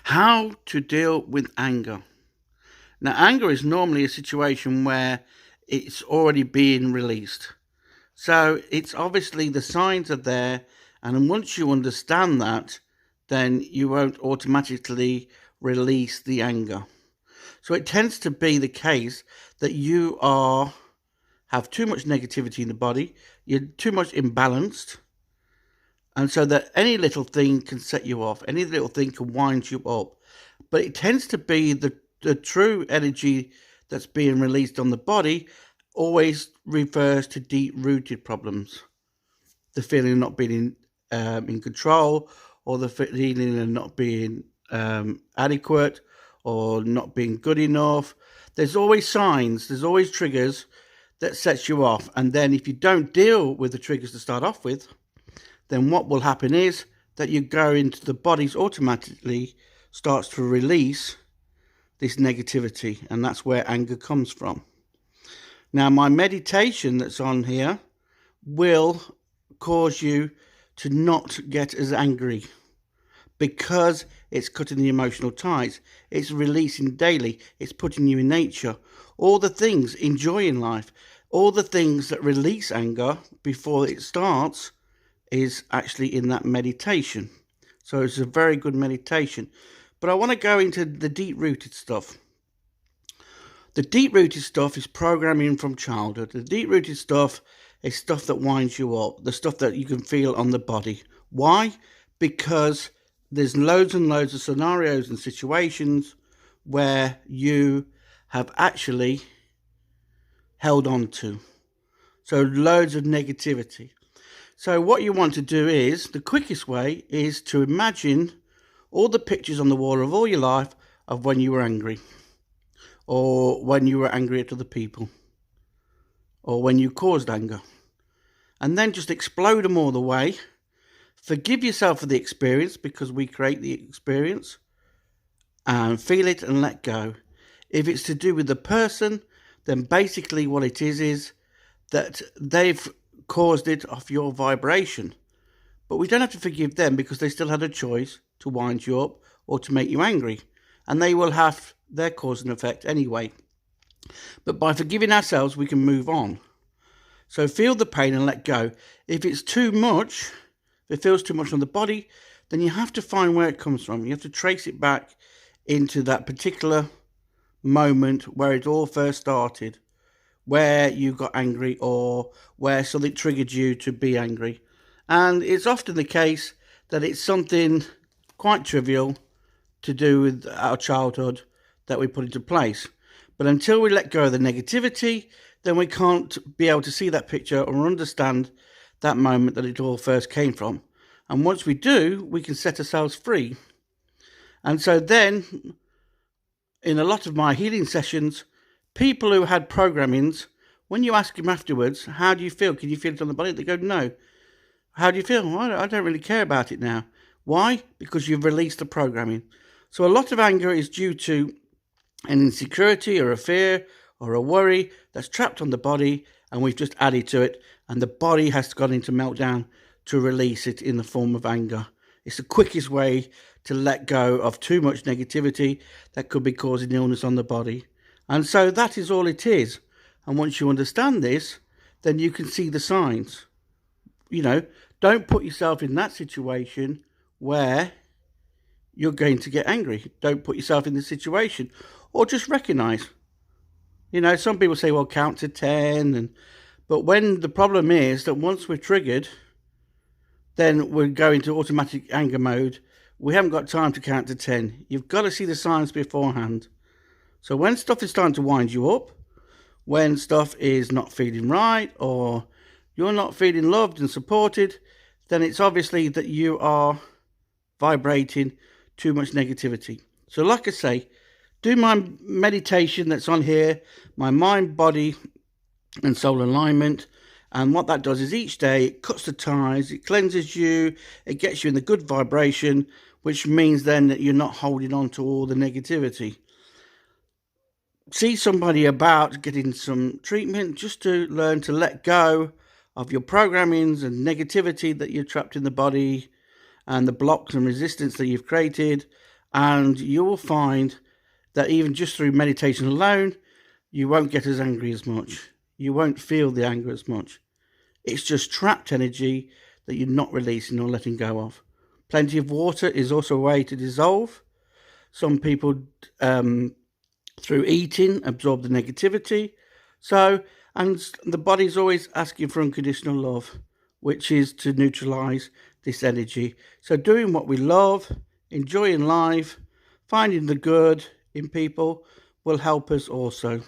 How to deal with anger. Now, anger is normally a situation where it's already being released. So it's obviously the signs are there, and once you understand that, then you won't automatically release the anger. So it tends to be the case that you have too much negativity in the body, you're too much imbalanced, and so that any little thing can set you off, any little thing can wind you up. But it tends to be the true energy that's being released on the body always refers to deep-rooted problems. The feeling of not being in control, or the feeling of not being adequate, or not being good enough. There's always signs, there's always triggers that sets you off. And then if you don't deal with the triggers to start off with, then what will happen is that you go into the body's automatically starts to release this negativity, and that's where anger comes from. Now, my meditation that's on here will cause you to not get as angry because it's cutting the emotional ties. It's releasing daily. It's putting you in nature. All the things, enjoy in life, all the things that release anger before it starts is actually in that meditation. So it's a very good meditation. But I want to go into the deep-rooted stuff. The deep-rooted stuff is programming from childhood. The deep-rooted stuff is stuff that winds you up, the stuff that you can feel on the body. Why? Because there's loads and loads of scenarios and situations where you have actually held on to. So loads of negativity. So what you want to do is, the quickest way is to imagine all the pictures on the wall of all your life of when you were angry, or when you were angry at other people, or when you caused anger. And then just explode them all the way. Forgive yourself for the experience, because we create the experience, and feel it and let go. If it's to do with the person, then basically what it is that they've caused it off your vibration. But we don't have to forgive them, because they still had a choice to wind you up or to make you angry. And they will have their cause and effect anyway. But by forgiving ourselves, we can move on. So feel the pain and let go. If it's too much, if it feels too much on the body, then you have to find where it comes from. You have to trace it back into that particular moment where it all first started, where you got angry, or where something triggered you to be angry. And it's often the case that it's something quite trivial to do with our childhood that we put into place. But until we let go of the negativity, then we can't be able to see that picture or understand that moment that it all first came from. And once we do, we can set ourselves free. And so then, in a lot of my healing sessions, people who had programmings, when you ask them afterwards, how do you feel? Can you feel it on the body? They go, no. How do you feel? Well, I don't really care about it now. Why? Because you've released the programming. So a lot of anger is due to an insecurity or a fear or a worry that's trapped on the body, and we've just added to it, and the body has gone into meltdown to release it in the form of anger. It's the quickest way to let go of too much negativity that could be causing illness on the body. And so that is all it is. And once you understand this, then you can see the signs. Don't put yourself in that situation where you're going to get angry. Don't put yourself in the situation, or just recognize. Some people say, well, count to 10. But when the problem is that once we're triggered, then we're going to automatic anger mode. We haven't got time to count to 10. You've got to see the signs beforehand. So when stuff is starting to wind you up, when stuff is not feeling right, or you're not feeling loved and supported, then it's obviously that you are vibrating too much negativity. So like I say, do my meditation that's on here, my mind, body and soul alignment. And what that does is each day it cuts the ties, it cleanses you, it gets you in the good vibration, which means then that you're not holding on to all the negativity. See somebody about getting some treatment just to learn to let go of your programmings and negativity that you're trapped in the body, and the blocks and resistance that you've created, and you will find that even just through meditation alone, you won't get as angry as much. You won't feel the anger as much. It's just trapped energy that you're not releasing or letting go of. Plenty of water is also a way to dissolve. Some people, through eating, absorb the negativity. And the body's always asking for unconditional love, which is to neutralize this energy. So doing what we love, enjoying life, finding the good in people will help us also.